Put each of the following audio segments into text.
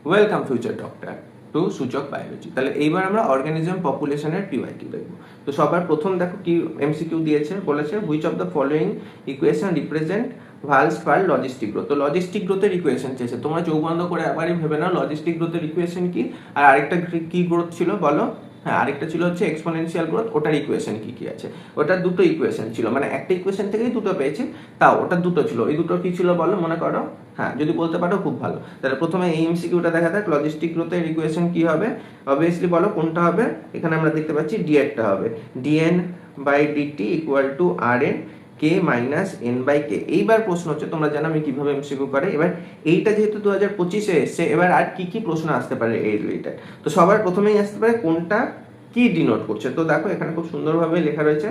Welcome future doctor two সূচক biology. তাহলে এইবার আমরা অর্গানিজম পপুলেশনের পিওয়াইকিউ দেখবো। তো সবার প্রথম দেখো কি এমসিকিউ দিয়েছে, বলেছে which of the following equation represent ভালস per logistic growth. তো লজিস্টিক গ্রোথের ইকুয়েশন চেয়েছে, তোমরা চোখ বন্ধ করে আবারই ভেবে নাও লজিস্টিক গ্রোথের ইকুয়েশন কি, আর আরেকটা কি গ্রোথ ছিল বলো। হ্যাঁ, আরেকটা ছিল হচ্ছে এক্সপোনেনশিয়াল গ্রোথ। ওটার ইকুয়েশন কি কি আছে? ওটার দুটো ইকুয়েশন ছিল, মানে একটা ইকুয়েশন থেকেই দুটো পেয়েছি, তাও ওটার দুটো ছিল। ওই দুটো কি ছিল বলো, মনে করো। হ্যাঁ, যদি বলতে পারো খুব ভালো। তাহলে প্রথমে এই এমসিকিউটা দেখা যাক, লজিস্টিক গ্রোথের ইকুয়েশন কি হবে। অবভিয়াসলি বলো কোনটা হবে। এখানে আমরা দেখতে পাচ্ছি ডিএরটা হবে dN by dt equal to r N K minus N by K. এইবার প্রশ্ন হচ্ছে, তোমরা জানো আমি কিভাবে এমসিকিউ করে। এবার এইটা যেহেতু 2025-এ এসছে, এবার আর কি কি প্রশ্ন আসতে পারে এই রিলেটেড। তো সবার প্রথমেই আসতে পারে কোনটা কি ডিনোট করছে। তো দেখো এখানে খুব সুন্দরভাবে লেখা রয়েছে,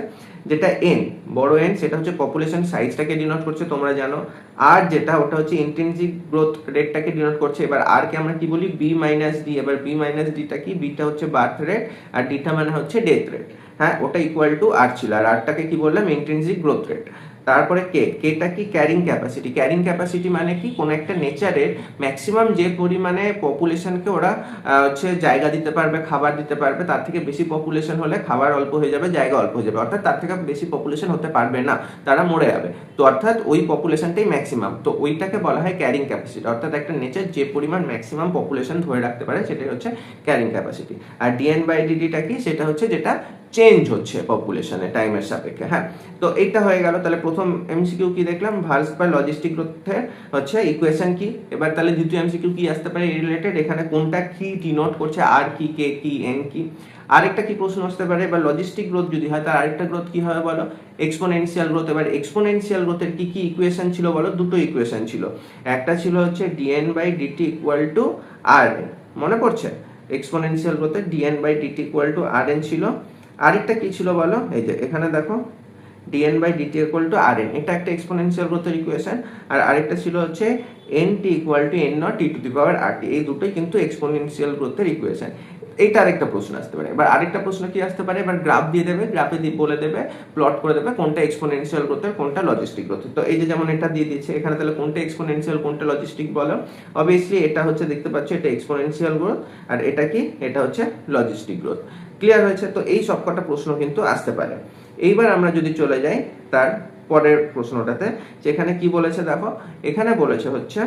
যেটা এন বড় এন সেটা হচ্ছে পপুলেশন সাইজটাকে ডিনোট করছে, তোমরা জানো। আর যেটা ওটা হচ্ছে ইন্টেন্সিভ গ্রোথ রেটটাকে ডিনোট করছে। এবার আর কে আমরা কি বলি, বি মাইনাস ডি। এবার বি মাইনাস ডিটা কি, বিটা হচ্ছে বার্থ রেট আর ডিটা মানে হচ্ছে ডেথ রেট। হ্যাঁ, ওটা ইকুয়াল টু আর ছিল, আর আরটাকে কি বললাম, ইন্টেন্সিভ গ্রোথ রেট। তারপরে কেটা কি, ক্যারিং ক্যাপাসিটি। ক্যারিং ক্যাপাসিটি মানে কি, কোনো একটা নেচারের ম্যাক্সিমাম যে পরিমাণে পপুলেশনকে ওরা হচ্ছে জায়গা দিতে পারবে, খাবার দিতে পারবে, তার থেকে বেশি পপুলেশন হলে খাবার অল্প হয়ে যাবে, জায়গা অল্প হয়ে যাবে, অর্থাৎ তার থেকে বেশি পপুলেশন হতে পারবে না, তারা মরে যাবে। তো অর্থাৎ ওই পপুলেশনটাই ম্যাক্সিমাম, তো ওইটাকে বলা হয় ক্যারিং ক্যাপাসিটি। অর্থাৎ একটা নেচার যে পরিমাণ ম্যাক্সিমাম পপুলেশন ধরে রাখতে পারে সেটাই হচ্ছে ক্যারিং ক্যাপাসিটি। আর ডিএন বাই ডিডিটা কি, সেটা হচ্ছে যেটা চেঞ্জ হচ্ছে পপুলেশনে টাইমের সাপেক্ষে। হ্যাঁ, তো এইটা হয়ে গেল। তাহলে প্রথম এমসিকিউ কি দেখলাম, ভালস বাই লজিস্টিক গ্রোথের হচ্ছে ইকুয়েশন কি। এবার তাহলে দ্বিতীয় এমসিকিউ কি আসতে পারে এই রিলেটেড, এখানে কোনটা কি ডিনোট করছে, আর কি, কে কি, এন কি। আরেকটা কি প্রশ্ন আসতে পারে, এবার লজিস্টিক গ্রোথ যদি হয় তার আরেকটা গ্রোথ কি হবে বলো, এক্সপোনেনশিয়াল গ্রোথ। এবার এক্সপোনেনশিয়াল গ্রোথের কি কি ইকুয়েশন ছিল বলো, দুটো ইকুয়েশন ছিল। একটা ছিল হচ্ছে dn by dt equal to r n, মনে পড়ছে? এক্সপোনেনশিয়াল গ্রোথের dn by dt equal to r n ছিল। আরেকটা কি ছিল বলো, এই যে এখানে দেখো dn by dt equal to rn, এটা একটা এক্সপোনেনশিয়াল গ্রোথের ইকুয়েশন। আর আরেকটা ছিল হচ্ছে nt equal to n not t to the power rt। এই দুটোই কিন্তু এক্সপোনেনশিয়াল গ্রোথের ইকুয়েশন। এইটা আরেকটা প্রশ্ন আসতে পারে। এবার আরেকটা প্রশ্ন কি আসতে পারে, এবার গ্রাফ দিয়ে দেবে, গ্রাফে বলে দেবে, প্লট করে দেবে কোনটা এক্সপোনেনশিয়াল গ্রোথের কোনটা লজিস্টিক গ্রোথের। তো এই যে যেমন এটা দিয়ে দিয়েছে এখানে, তাহলে কোনটা এক্সপোনেনশিয়াল কোনটা লজিস্টিক বলো। অবভিয়াসলি এটা হচ্ছে দেখতে পাচ্ছ, এটা এক্সপোনেনশিয়াল গ্রোথ, আর এটা কি, এটা হচ্ছে লজিস্টিক গ্রোথ। ক্লিয়ার হয়েছে? তো এই সবকটা প্রশ্ন কিন্তু আসতে পারে। এইবার আমরা যদি চলে যাই তার পরের প্রশ্নটাতে, যেখানে কি বলেছে দেখো, এখানে বলেছে হচ্ছে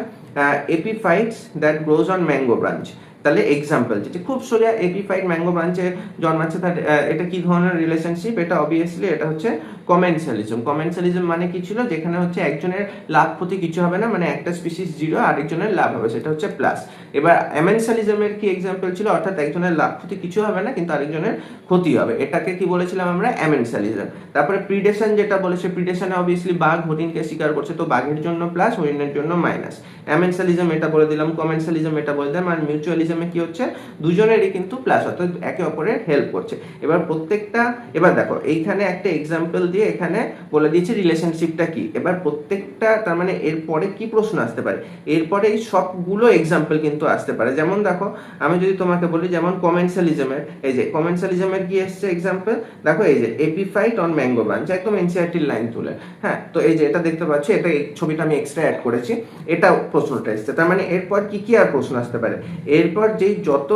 epiphytes that grows on mango branch. তাহলে এক্সাম্পল যেটা খুব সোজা, এপিফাইট ম্যাঙ্গো ব্রাঞ্চে জন্মাচ্ছে, তার এটা কি ধরনের রিলেশনশিপ, এটা অবভিয়াসলি এটা হচ্ছে কমেন্সালিজম। কমেন্সালিজম মানে কি ছিল, যেখানে হচ্ছে একজনের লাভ ক্ষতি কিছু হবে না, মানে একটা স্পিসিস জিরো আরেকজনের লাভ হবে, সেটা হচ্ছে প্লাস। এবার অ্যামেনসালিজমের কি এক্সাম্পল ছিল, অর্থাৎ একজনের লাভ ক্ষতি কিছু হবে না কিন্তু আরেকজনের ক্ষতি হবে, এটাকে কি বলেছিলাম আমরা, অ্যামেনসালিজম। তারপরে প্রিডেশন যেটা বলেছে, প্রিডেশনে অবভিয়াসলি বাঘ হরিণকে শিকার করছে, তো বাঘের জন্য প্লাস, হরিণের জন্য মাইনাস। অ্যামেনসালিজম এটা বলে দিলাম, কমেন্সালিজম এটা বলে দিলাম। আর মিউচুয়ালিজমে কি হচ্ছে, দুজনেরই কিন্তু প্লাস, অর্থাৎ একে অপরের হেল্প করছে। এবার প্রত্যেকটা, এবার দেখো এইখানে একটা এক্সাম্পল দিয়ে এখানে বলে দিয়েছে রিলেশনশিপটা কি। এবার প্রত্যেকটা, তার মানে এরপরে কি প্রশ্ন আসতে পারে, এরপরে এই সবগুলো এক্সাম্পল কিন্তু আসতে পারে। যেমন দেখো আমি যদি তোমাকে বলি, যেমন কমেন্সালিজমের, এই যে কমেন্সালিজমের কি এসছে এক্সাম্পল, দেখো এই যে এপিফাইট অন ম্যাঙ্গো ব্রাঞ্চ, একদম এনসিইআরটির লাইন তুলে। হ্যাঁ, তো এই যে এটা দেখতে পাচ্ছি, এটা এই ছবিটা আমি এক্সট্রা অ্যাড করেছি, এটা প্রশ্নটা এসছে। তার মানে এরপর কি কি আর প্রশ্ন আসতে পারে, এরপর যেই যত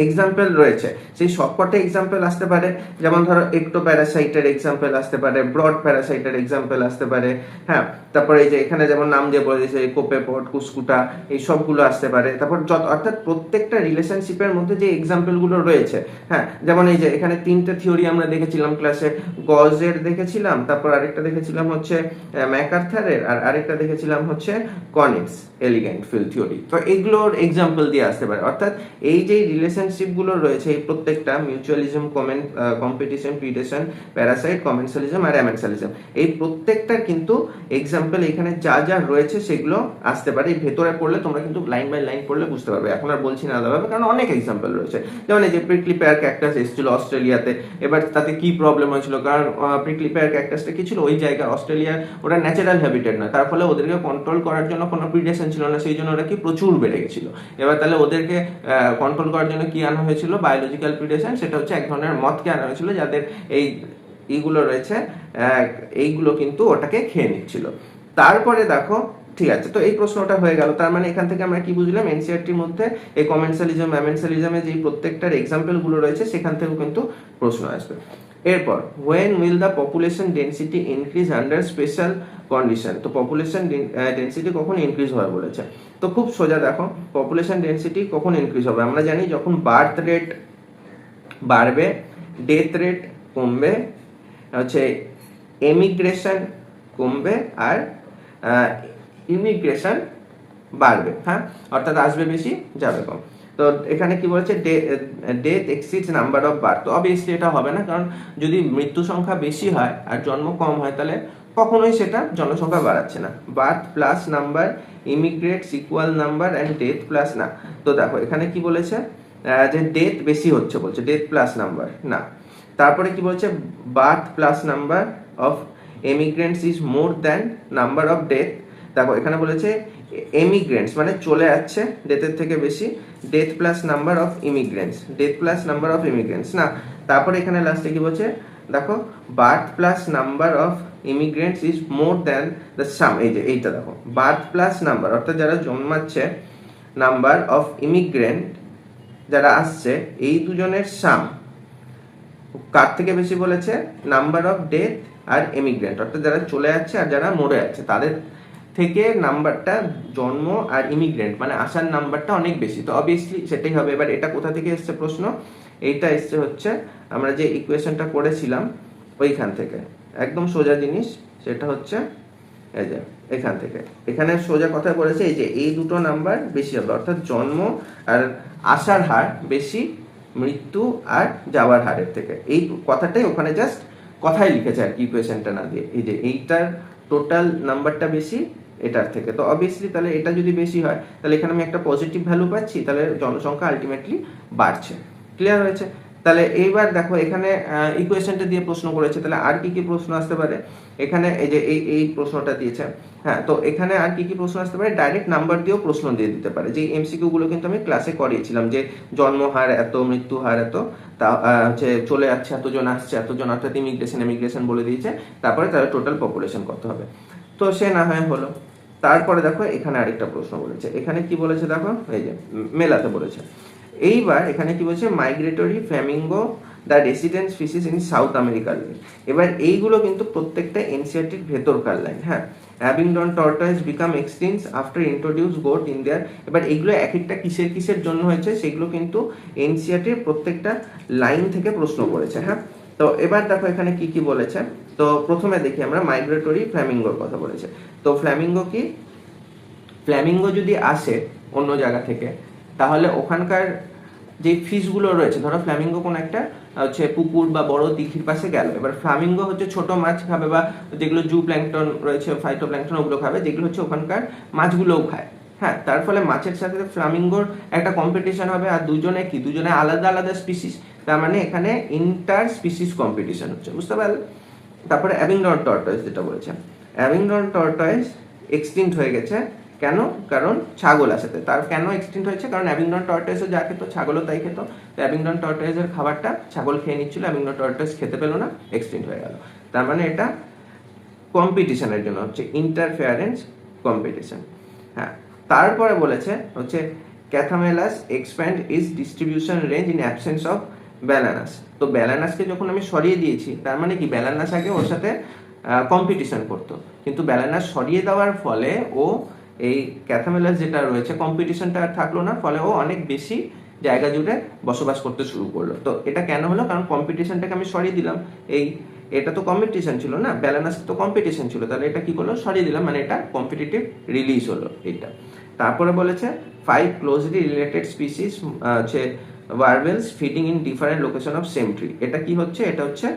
এক্সাম্পল রয়েছে সেই সবকটা এক্সাম্পল আসতে পারে। যেমন ধরো একটো প্যারাসাইটের এক্সাম্পল আসতে পারে, ব্রড প্যারাসাইটের এক্সাম্পল আসতে পারে। হ্যাঁ, তারপরে এই যে এখানে যেমন নাম দিয়ে বলে দিয়েছে কোপেপড, কুসকুটা, এই সবগুলো আসতে পারে। তারপর অর্থাৎ প্রত্যেকটা রিলেশনশিপের মধ্যে যে এক্সাম্পল গুলো রয়েছে, হ্যাঁ, যেমন এই যে এখানে তিনটে থিওরি আমরা দেখেছিলাম ক্লাসে, গজের দেখেছিলাম, তারপর আরেকটা দেখেছিলাম হচ্ছে ম্যাকার্থারের, আর আরেকটা দেখেছিলাম হচ্ছে কনিক্স এলিগেন্ট ফিল্ড থিওরি। তো এগুলোর এক্সাম্পল দিয়ে আসতে পারে। অর্থাৎ এই যে রিলেশনশিপ গুলো রয়েছে, এই প্রত্যেকটা মিউচুয়ালিজম, কম্পিটিশন, প্রিডেশন, প্যারাসাইট, কমেন্সালিজম আর অ্যামেনসালিজম, এই প্রত্যেকটার কিন্তু এক্সাম্পল এখানে যা যা রয়েছে সেগুলো আসতে পারে। এই ভেতরে পড়লে তোমরা কিন্তু লাইন বাই লাইন পড়লে বুঝতে পারবে, এখন আর বলছি না আলাদাভাবে, কারণ অনেক এক্সাম্পল রয়েছে। যেমন এই যে প্রিকলি পেয়ার ক্যাকটাস এসেছিল অস্ট্রেলিয়াতে, এবার তাতে কি প্রবলেম হয়েছিল, কারণ প্রিকলি পেয়ার ক্যাকটাসটা কি ছিল, ওই জায়গা অস্ট্রেলিয়ার ওটা ন্যাচারাল হ্যাবিটেট না, তার ফলে ওদেরকে কন্ট্রোল করার জন্য কোনো প্রিডেশন ছিল না, সেই জন্য ওরা কি প্রচুর বেড়ে গেছিল। এবার তাহলে ওদেরকে কন্ট্রোল করার জন্য কি আনা হয়েছিল, বায়োলজিক্যাল প্রিডেশন, সেটা হচ্ছে এক ধরনের মদকে আনা হয়েছিল, যাদের এইগুলো রয়েছে, এইগুলো কিন্তু ওটাকে খেয়ে নিচ্ছিল। তারপরে দেখো ঠিক আছে, তো এই প্রশ্নটা হয়ে গেল। তার মানে এখান থেকে আমরা কি বুঝলাম, এনসিইআরটির মধ্যে এই কমেন্সালিজম ম্যামেন্সালিজমে যে প্রত্যেকটার এক্সাম্পল গুলো রয়েছে সেখান থেকেও কিন্তু প্রশ্ন আসবে। এরপর when will the population density increase under special condition, তো পপুলেশন ডেন্সিটি কখন ইনক্রিজ হয় বলেছে। তো খুব সোজা দেখো, পপুলেশন ডেন্সিটি কখন ইনক্রিজ হবে, আমরা জানি যখন বার্থ রেট বাড়বে, ডেথ রেট কমবে, হচ্ছে এমিগ্রেশন কমবে, আর ইমিগ্রেশন বাড়বে। হ্যাঁ, অর্থাৎ আসবে বেশি, যাবে কম। তো এখানে কি বলছে, death exceeds number of birth. তো অবভিয়াসলি এটা হবে না, কারণ যদি মৃত্যু সংখ্যা বেশি হয় আর জন্ম কম হয় তাহলে কখনোই সেটা জনসংখ্যা বাড়াচ্ছে না। Birth plus number immigrates equal number and death plus না। তো দেখো এখানে কি বলেছে, যে ডেথ বেশি হচ্ছে বলছে, ডেথ প্লাস নাম্বার না। তারপরে কি বলছে, birth plus number of emigrants is more than number of death. দেখো এখানে বলেছে এমিগ্রেন্টস মানে চলে যাচ্ছে, ডেথের থেকে বেশি, death plus number of immigrants, death plus number of immigrants না। তারপরে এখানে লাস্টে কি বলছে, দেখো birth plus number of immigrants is more than the sum. এই যে এইটা দেখো, বার্থ প্লাস নাম্বার অর্থাৎ যারা জন্মাচ্ছে, নাম্বার অফ ইমিগ্রেন্ট যারা আসছে, এই দুজনের সাম কার থেকে বেশি বলেছে, নাম্বার অফ ডেথ আর এমিগ্রেন্ট অর্থাৎ যারা চলে যাচ্ছে আর যারা মরে যাচ্ছে তাদের থেকে নাম্বারটা, জন্ম আর ইমিগ্রেন্ট মানে আসার নাম্বারটা অনেক বেশি। তো অবভিয়াসলি সেটাই হবে। এবার এটা কোথা থেকে এসছে প্রশ্ন, এইটা এসছে হচ্ছে আমরা যে ইকুয়েশনটা করেছিলাম ওইখান থেকে, একদম সোজা জিনিস, সেটা হচ্ছে এই যে এখান থেকে। এখানে সোজা কথা বলেছে এই যে এই দুটো নাম্বার বেশি হবে, অর্থাৎ জন্ম আর আসার হার বেশি মৃত্যু আর যাওয়ার হারের থেকে। এই কথাটাই ওখানে জাস্ট কথাই লিখেছে আর কি, ইকুয়েশনটা না দিয়ে। এই যে এইটার টোটাল নাম্বারটা বেশি এটার থেকে। তো অবভিয়াসলি তাহলে এটা যদি বেশি হয় তাহলে এখানে আমি একটা পজিটিভ ভ্যালু পাচ্ছি, তাহলে জনসংখ্যা আলটিমেটলি বাড়ছে। ক্লিয়ার হয়েছে? তাহলে এইবার দেখো এখানে ইকুয়েশনটা দিয়ে প্রশ্ন করেছে, তাহলে আর কি কি প্রশ্ন আসতে পারে এখানে, এই যে এই প্রশ্নটা দিয়েছে। হ্যাঁ, তো এখানে আর কি কি প্রশ্ন আসতে পারে, ডাইরেক্ট নাম্বার দিয়েও প্রশ্ন দিয়ে দিতে পারে। যে এমসিকিউ গুলো কিন্তু আমি ক্লাসে করিয়েছিলাম, যে জন্ম হার এত, মৃত্যু হার এত, তা হচ্ছে চলে যাচ্ছে এতজন, আসছে এতজন, অর্থাৎ ইমিগ্রেশন বলে দিয়েছে, তারপরে তার টোটাল পপুলেশন কত হবে। তো সে না হয় হলো। তারপরে দেখো এখানে আরেকটা প্রশ্ন বলেছে, এখানে কি বলেছে দেখো, এই যে মেলাতে বলেছে। এইবার এখানে কি বলছে, migratory flamingo the resident species in South আমেরিকার লাইন। এবার এইগুলো কিন্তু প্রত্যেকটা এনসিইআরটির ভেতরকার লাইন। হ্যাঁ, Abingdon tortoise became extinct after introduce goat in there. এবার এগুলো এক একটা কিসের জন্য হয়েছে সেগুলো কিন্তু এনসিইআরটির প্রত্যেকটা লাইন থেকে প্রশ্ন করেছে। হ্যাঁ, তো এবার দেখো এখানে কি কি বলেছে। তো প্রথমে দেখি আমরা মাইগ্রেটরি ফ্ল্যামিঙ্গোর কথা বলেছে। তো ফ্ল্যামিঙ্গো কি, ফ্ল্যামিঙ্গো যদি আসে অন্য জায়গা থেকে তাহলে ওখানকার যে ফিশগুলো রয়েছে, ধরো ফ্ল্যামিঙ্গো কোন একটা হচ্ছে পুকুর বা বড় দিঘির পাশে গেল, এবার ফ্ল্যামিঙ্গো হচ্ছে ছোট মাছ খাবে বা যেগুলো জু প্ল্যাঙ্কটন রয়েছে, ফাইটোপ্ল্যাঙ্কটন, ওগুলো খাবে, যেগুলো হচ্ছে ওখানকার মাছগুলোও খায়। হ্যাঁ, তার ফলে মাছের সাথে ফ্ল্যামিঙ্গোর একটা কম্পিটিশন হবে, আর দুজনে আলাদা আলাদা স্পিসিস, তার মানে এখানে ইন্টার স্পিসিস কম্পিটিশন হচ্ছে, বুঝতে পারলে। তারপরে অ্যাবিংডন টর্টয়েস যেটা বলেছে, অ্যাবিংডন টর্টয়েস এক্সটিংক্ট হয়ে গেছে, কেন, কারণ ছাগল আসাতে। তার কেন এক্সটিংক্ট হয়েছে, কারণ অ্যাবিংডন টর্টয়েসও যা খেত ছাগলও তাই খেত, তো অ্যাবিংডন টর্টয়েসের খাবারটা ছাগল খেয়ে নিচ্ছিল, অ্যাবিংডন টর্টয়েস খেতে পেলো না, এক্সটিংক্ট হয়ে গেল। তার মানে এটা কম্পিটিশনের জন্য হচ্ছে, ইন্টারফেয়ারেন্স কম্পিটিশন। হ্যাঁ, তারপরে বলেছে হচ্ছে Chthamalus expand is distribution range in absence of Balanus. তো ব্যালানাসকে যখন আমি সরিয়ে দিয়েছি, তার মানে কি ব্যালানাস আগে ওর সাথে কম্পিটিশন করতো, কিন্তু ব্যালানাস সরিয়ে দেওয়ার ফলে ও এই ক্যাথামেলাস যেটা রয়েছে কম্পিটিশনটা আর থাকলো না, ফলে ও অনেক বেশি জায়গা জুড়ে বসবাস করতে শুরু করলো। তো এটা কেন হলো, কারণ কম্পিটিশনটাকে আমি সরিয়ে দিলাম। এটা তো কম্পিটিশন ছিল না, ব্যালান্স তো কম্পিটিশন ছিল, তাহলে এটা কি করলো, সরিয়ে দিলাম, মানে এটা কম্পিটিটিভ রিলিজ হলো এইটা। তারপরে বলেছে 5 ক্লোজলি রিলেটেড স্পিসিস হচ্ছে warblers feeding in different location of same tree. এটা কি হচ্ছে, এটা হচ্ছে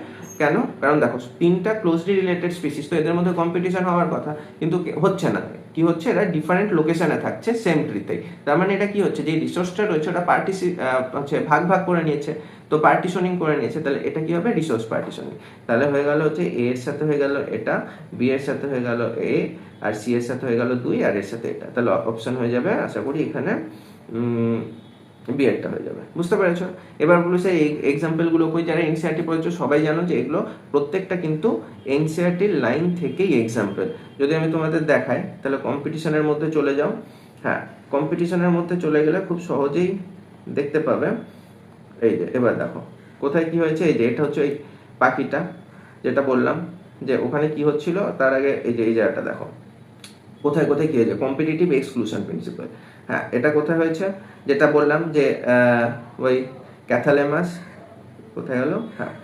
কেন, কারণ দেখো 3টা ক্লোজলি রিলেটেড স্পিসিস, তো এদের মধ্যে কম্পিটিশন হওয়ার কথা, কিন্তু হচ্ছে না। কি হচ্ছে, এরা ডিফারেন্ট লোকেশনে থাকছে সেম ট্রিতেই। তার মানে এটা কি হচ্ছে, যে রিসোর্সটা রয়েছে ওটা হচ্ছে ভাগ করে নিয়েছে, তো পার্টিশনিং করে নিয়েছে, তাহলে এটা কি হবে, রিসোর্স পার্টিশনিং। তাহলে হয়ে গেল হচ্ছে এ এর সাথে হয়ে গেল এটা, বি এর সাথে হয়ে গেল এ, আর সি এর সাথে হয়ে গেল 2, আর এর সাথে এটা। তাহলে অপশন হয়ে যাবে আশা করি এখানে বিএডটা হয়ে যাবে। বুঝতে পেরেছো? এবার বলেছে এই এক্সাম্পলগুলো কই, যারা এনসিআরটি পড়েছো সবাই জানো যে এগুলো প্রত্যেকটা কিন্তু এনসিআরটির লাইন থেকেই এক্সাম্পল। যদি আমি তোমাদের দেখাই তাহলে কম্পিটিশনের মধ্যে চলে যাও। হ্যাঁ, কম্পিটিশনের মধ্যে চলে গেলে খুব সহজেই দেখতে পাবে। এই যে এবার দেখো কোথায় কি হয়েছে। এই যে এটা হচ্ছে এই পাখিটা, যেটা বললাম যে ওখানে কি হচ্ছিল তার আগে এই যে এই জায়গাটা দেখো কোথায় কোথায় কি হয়েছে, কম্পিটিটিভ এক্সক্লুশন প্রিন্সিপাল। হ্যাঁ, এটা কোথায় হয়েছে, যেটা বললাম যে ওই ক্যাথালেমাস কোথায় হলো। হ্যাঁ,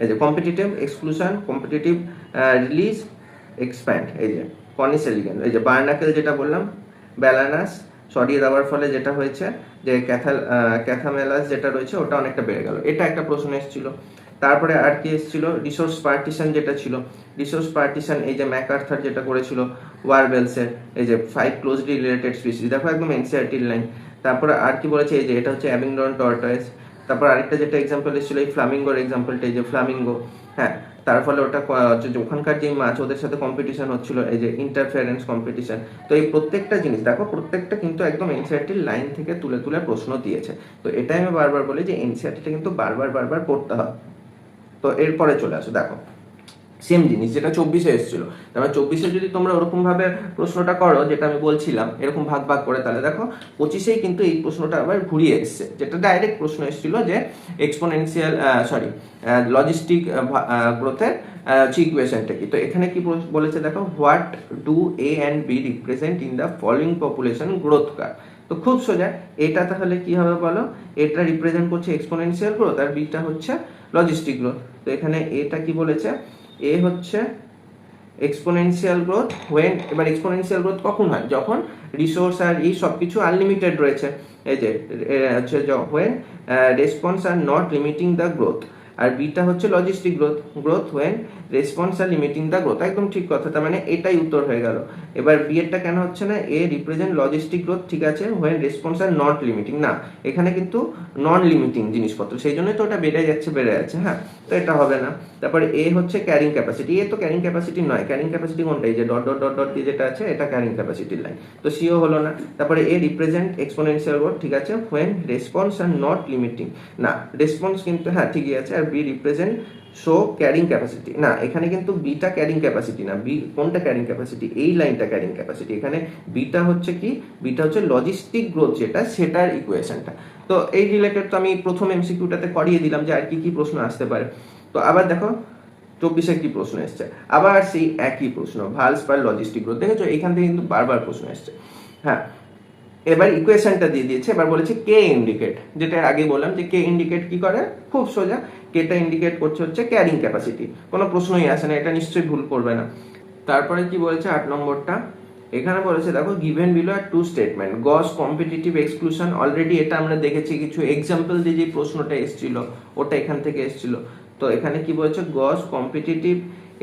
এই যে competitive exclusion, competitive release, expand, এই যে কনিসেলিগেন, এই যে বার্নাকেল যেটা বললাম, ব্যালানাস সরিয়ে দেওয়ার ফলে যেটা হয়েছে যে ক্যাথামেলাস যেটা রয়েছে ওটা অনেকটা বেড়ে গেল। এটা একটা প্রশ্ন এসেছিল। তারপরে আর কি এসেছিল, রিসোর্স পার্টিশন যেটা ছিল, রিসোর্স পার্টিশন এই যে ম্যাকআর্থার যেটা করেছিল ওয়ারবেলসের, এই যে 5 ক্লোজলি রিলেটেড স্পিসিস, দেখো একদম এনসিআরটির লাইন। তারপরে আর কি বলেছে, এই যে এটা হচ্ছে অ্যাবিংডন টর্টয়েস। তারপর আরেকটা যেটা এক্সাম্পল এসেছিল এই ফ্লামিঙ্গোর এক্সাম্পলটা, এই যে ফ্লামিঙ্গো। হ্যাঁ, তার ফলে ওটা ওখানকার যে মাছ ওদের সাথে কম্পিটিশন হচ্ছিল, এই যে ইন্টারফারেন্স কম্পিটিশন। তো এই প্রত্যেকটা জিনিস দেখো, প্রত্যেকটা কিন্তু একদম এনসিআরটির লাইন থেকে তুলে তুলে প্রশ্ন দিয়েছে। তো এটাই আমি বারবার বলি যে এনসিআরটিটা কিন্তু বারবার পড়তে হয়। তো এরপরে চলে আসো, দেখো সেম জিনিস যেটা 24-এ এসেছিল, তারপরে 24-এ যদি তোমরা ওরকম ভাবে প্রশ্নটা করো যেটা আমি বলছিলাম এরকম ভাগ ভাগ করে, তাহলে দেখো 25-এই কিন্তু এই প্রশ্নটা আবার ঘুরিয়ে এসছে। যেটা ডাইরেক্ট প্রশ্ন এসেছিল যে এক্সপোনেনশিয়াল লজিস্টিক গ্রোথের ইকুয়েশনটা কি। তো এখানে কি বলেছে দেখো, what do A and B represent in the following population growth curve. তো খুব সোজা, এটা তাহলে কি হবে বলো, এটা রিপ্রেজেন্ট করছে এক্সপোনেনশিয়াল গ্রোথ আর বিটা হচ্ছে লজিস্টিক গ্রোথ। তো এখানে এটা কি বলেছে, এ হচ্ছে এক্সপোনেনশিয়াল গ্রোথ হোয়েন, এবার এক্সপোনেনশিয়াল গ্রোথ কখন হয়, যখন রিসোর্স আর এই সবকিছু আনলিমিটেড রয়েছে। এই যে হচ্ছে when resources are not limiting the growth. আর বিটা হচ্ছে logistic growth, growth when resources are limiting the growth. একদম ঠিক কথা, তার মানে এটাই উত্তর হয়ে গেল। এবার বি এরটা কেন হচ্ছে না, এ রিপ্রেজেন্ট লজিস্টিক গ্রোথ, ঠিক আছে, when resources are not limiting, না এখানে কিন্তু নন লিমিটিং জিনিসপত্র, সেই জন্যই তো ওটা বেড়ে যাচ্ছে। হ্যাঁ, তো এটা হবে না। তারপরে এ হচ্ছে ক্যারিং ক্যাপাসিটি, এ তো ক্যারিং ক্যাপাসিটি নয়, ক্যারিং ক্যাপাসিটি কোনটা, এই যে ডট ডট ডট ডট দিয়ে যেটা আছে এটা ক্যারিং ক্যাপাসিটির লাইন, তো সিও হলো না। তারপরে এ রিপ্রেজেন্ট এক্সপোনেনশিয়াল গ্রোথ, ঠিক আছে, when resources are not limiting, না রেসপন্স কিন্তু হ্যাঁ ঠিকই আছে। আর B represent show carrying capacity, না এখানে কিন্তু বিটা ক্যারিং ক্যাপাসিটি না, বি কোনটা ক্যারিং ক্যাপাসিটি, এই লাইনটা ক্যারিং ক্যাপাসিটি। এখানে বিটা হচ্ছে কি, বিটা হচ্ছে লজিস্টিক গ্রোথ যেটা, সেটার ইকুয়েশনটা। তো এই রিলেটেড তো আমি প্রথম এমসিকিউটাতে করিয়ে দিলাম যে আর কি কি প্রশ্ন আসতে পারে। তো আবার দেখো 24-এ কি প্রশ্ন এসছে, আবার সেই একই প্রশ্ন, ভালস পার লজিস্টিক গ্রোথ। দেখেছো এখান থেকে কিন্তু বারবার প্রশ্ন এসছে। হ্যাঁ, এবার ইকুয়েশনটা দিয়ে দিয়েছে, এবার বলেছে কে ইন্ডিকেট, যেটা আগে বললাম যে কে ইন্ডিকেট কি করে, খুব সোজা, কেটা ইন্ডিকেট করছে হচ্ছে ক্যারিং ক্যাপাসিটি। কোনো প্রশ্নই আসে না, এটা নিশ্চয়ই ভুল করবে না। তারপরে কি বলেছে 8 নম্বরটা, এখানে বলেছে দেখো given below are two statement Gauss competitive exclusion, already এটা আমরা দেখেছি কিছু এক্সাম্পল দিয়ে যে প্রশ্নটা এসেছিল ওটা এখান থেকে এসেছিল। তো এখানে কি বলেছে, গস competitive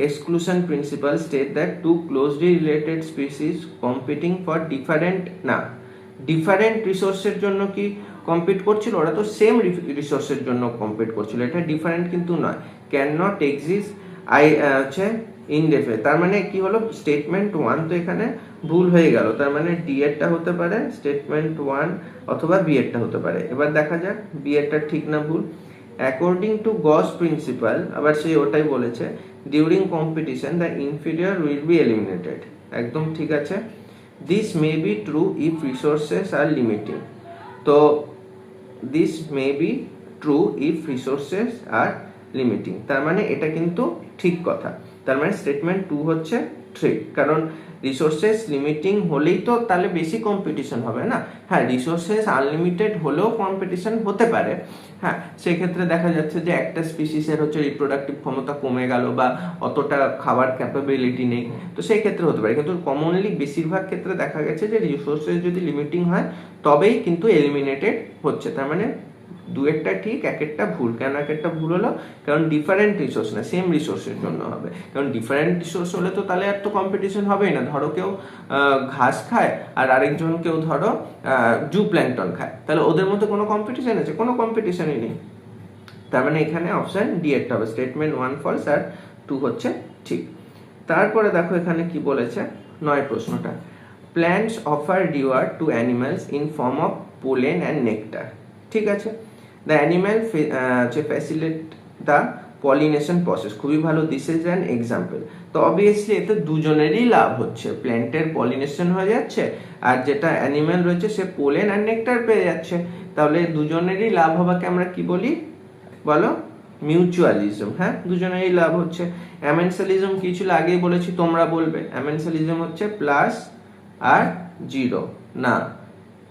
exclusion principle state that two closely related species competing for different different রিসোর্সের জন্য কি কম্পিট করছিল, ওরা তো সেম রিসোর্সের জন্য কম্পিট করছিল, এটা ডিফারেন্ট কিন্তু নয়। ক্যান নট এক্সিস্ট হচ্ছে ইনডেফিনিট, তার মানে কি হলো, স্টেটমেন্ট 1 তো এখানে ভুল হয়ে গেল, তার মানে ডি এরটা হতে পারে স্টেটমেন্ট 1 অথবা বি এরটা হতে পারে। এবার দেখা যাক বি এরটা ঠিক না ভুল। অ্যাকর্ডিং টু গস প্রিন্সিপাল, আবার সে ওটাই বলেছে, during competition the inferior will be eliminated, একদম ঠিক আছে। This may be true if resources are limiting, তো this may be true if resources are limiting, তার মানে এটা কিন্তু ঠিক কথা। তার মানে স্টেটমেন্ট 2 হচ্ছে ঠিক, কারণ রিসোর্সেস লিমিটিং হলেই তো তাহলে বেশি কম্পিটিশন হবে না। হ্যাঁ, রিসোর্সেস আনলিমিটেড হলেও কম্পিটিশন হতে পারে। হ্যাঁ, সেক্ষেত্রে দেখা যাচ্ছে যে একটা স্পিসিসের হচ্ছে রিপ্রোডাক্টিভ ক্ষমতা কমে গেল বা অতটা খাবার ক্যাপাবিলিটি নেই, তো সেই ক্ষেত্রে হতে পারে। কিন্তু কমনলি বেশিরভাগ ক্ষেত্রে দেখা গেছে যে রিসোর্সেস যদি লিমিটিং হয় তবেই কিন্তু এলিমিনেটেড হচ্ছে। তার মানে দু একটা ঠিক, এক একটা ভুল। কেন এক একটা ভুল হলো, কারণ ডিফারেন্ট রিসোর্স না, সেম রিসোর্সের জন্য হবে। কারণ ডিফারেন্ট রিসোর্স হলে তো তাহলে আর তো কম্পিটিশন হবেই না। ধরো কেউ ঘাস খায় আর আরেকজন কেউ ধরো জু প্ল্যাঙ্কটন খায়, তাহলে ওদের মধ্যে কোনো কম্পিটিশন আছে? কোনো কম্পিটিশনই নেই। তার মানে এখানে অপশন ডি একটা হবে, স্টেটমেন্ট 1 ফলস আর 2 হচ্ছে ঠিক। তারপরে দেখো এখানে কি বলেছে 9 প্রশ্নটা, plants offer reward to animals in form of pollen and nectar. ঠিক আছে। The animal facilitate the pollination process, খুবই ভালো, দিস ইজ অ্যান এক্সাম্পল। তো অবভিয়াসলি এতে দুজনেরই লাভ হচ্ছে, প্ল্যান্টের পলিনেশন হয়ে যাচ্ছে আর যেটা অ্যানিম্যাল রয়েছে সে পোলেন আর নেকটার পেয়ে যাচ্ছে, তাহলে দুজনেরই লাভ হওয়াকে আমরা কি বলি বলো, মিউচুয়ালিজম। হ্যাঁ, দুজনেরই লাভ হচ্ছে। অ্যামেনসালিজম কি ছিল আগেই বলেছি, তোমরা বলবে। অ্যামেনসালিজম হচ্ছে প্লাস আর জিরো, না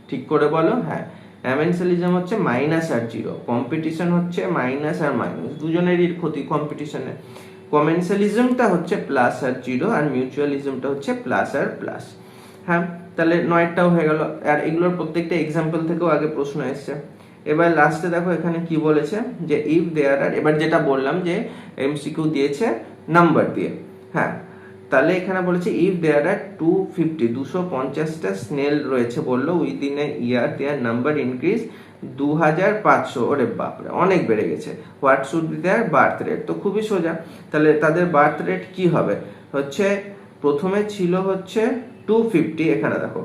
ঠিক করে বলো। হ্যাঁ, অ্যামেনসালিজম হচ্ছে মাইনাস আর জিরো, কম্পিটিশন হচ্ছে মাইনাস আর মাইনাস, দুজনেরই ক্ষতি কম্পিটিশনে। কমেন্সালিজমটা হচ্ছে প্লাস আর জিরো, আর মিউচুয়ালিজমটা হচ্ছে প্লাস আর প্লাস। হ্যাঁ, তাহলে 9টাও হয়ে গেল, আর এগুলোর প্রত্যেকটা এক্সাম্পল থেকেও আগে প্রশ্ন এসছে। এবার লাস্টে দেখো এখানে কি বলেছে, যে ইফ দেয়ার আর, এবার যেটা বললাম যে এমসিকিউ দিয়েছে নাম্বার দিয়ে। হ্যাঁ, তাহলে এখানে বলেছে ইফ দেয়ার আর 250টা স্নেল রয়েছে, বললো within a year their number increase 2500, ওরে বাপরে অনেক বেড়ে গেছে। What should be their birth rate, তো খুবই সোজা, তাহলে তাদের বার্থ রেট কি হবে, হচ্ছে প্রথমে ছিল হচ্ছে 250, এখানে দেখো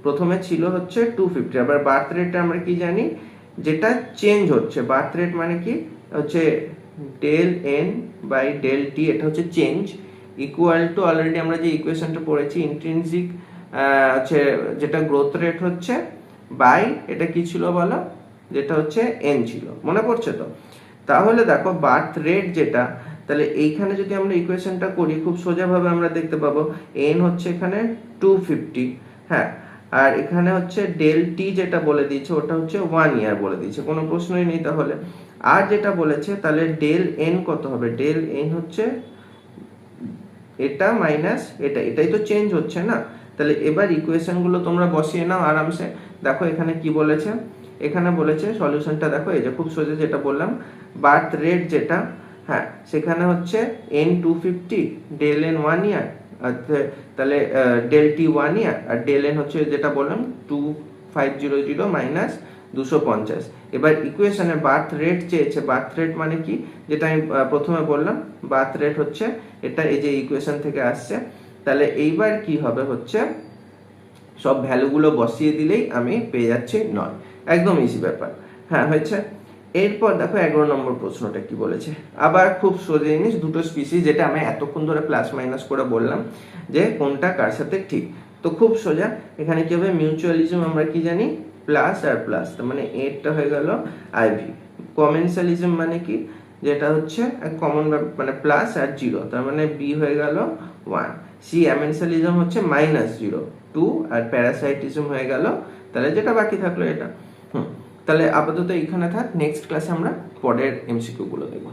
প্রথমে ছিল হচ্ছে 250, আবার বার্থ রেটটা আমরা কি জানি, যেটা চেঞ্জ হচ্ছে, বার্থ রেট মানে কি হচ্ছে del n by del t, এটা হচ্ছে চেঞ্জ, ইকুয়াল টু অলরেডি আমরা যে ইকুয়েশনটা পড়েছি ইন্ট্রিনসিক হচ্ছে যেটা গ্রোথ রেট হচ্ছে বাই এটা কি ছিল বলো, যেটা হচ্ছে এন ছিল, মনে পড়ছে তো। তাহলে দেখো বার্থ রেট যেটা, তাহলে এইখানে যদি আমরা ইকুয়েশনটা করি খুব সোজাভাবে আমরা দেখতে পাবো এন হচ্ছে এখানে 250, হ্যাঁ, আর এখানে হচ্ছে ডেল টি যেটা বলে দিয়েছে ওটা হচ্ছে 1 ইয়ার বলে দিয়েছে, কোনো প্রশ্নই নেই তাহলে। আর যেটা বলেছে তাহলে ডেল এন কত হবে, ডেল এন হচ্ছে এটা মাইনাস এটা, এটাই তো চেঞ্জ হচ্ছে না। তাহলে এবার ইকুয়েশন গুলো তোমরা বসিয়ে নাও আরামসে। দেখো এখানে কি বলেছে, এখানে বলেছে সলিউশনটা দেখো, এই যে খুব সোজা যেটা বললাম, বার্থ রেট যেটা, হ্যাঁ সেখানে হচ্ছে এন 250, ডেল এন 1 ইয়ার, তাহলে ডেল টি 1 ইয়ার, আর ডেল এন হচ্ছে যেটা বললাম 2500 মাইনাস 250। এবার ইকুয়েশনে বার্থ রেট চেয়েছে, বার্থ রেট মানে কি, যেটা আমি প্রথমে বললাম বার্থ রেট হচ্ছে এটা, এই যে ইকুয়েশন থেকে আসছে। তাহলে এইবার কি হবে হচ্ছে সব ভ্যালুগুলো বসিয়ে দিলেই আমি পেয়ে যাচ্ছি 9, একদম ইজি ব্যাপার। হ্যাঁ হয়েছে। এরপর দেখো 11 নম্বর প্রশ্নটা কি বলেছে, আবার খুব সোজা জিনিস, দুটো স্পিসিস, যেটা আমি এতক্ষণ ধরে প্লাস মাইনাস করে বললাম যে কোনটা কার সাথে ঠিক, তো খুব সোজা। এখানে কি হবে, মিউচুয়ালিজম আমরা কি জানি প্লাস আর প্লাস, তার মানে এরটা হয়ে গেল আইভি। কমেন্সালিজম মানে কি, যেটা হচ্ছে কমন মানে প্লাস আর জিরো, তার মানে বি হয়ে গেল 1। সি অ্যামেনসালিজম হচ্ছে -0 2, আর প্যারাসাইটিজম হয়ে গেল, তাহলে যেটা বাকি থাকলো এটা। তাহলে আপাতত এইখানে থাক, নেক্সট ক্লাসে আমরা পরের এমসিকিউ গুলো দেখবো।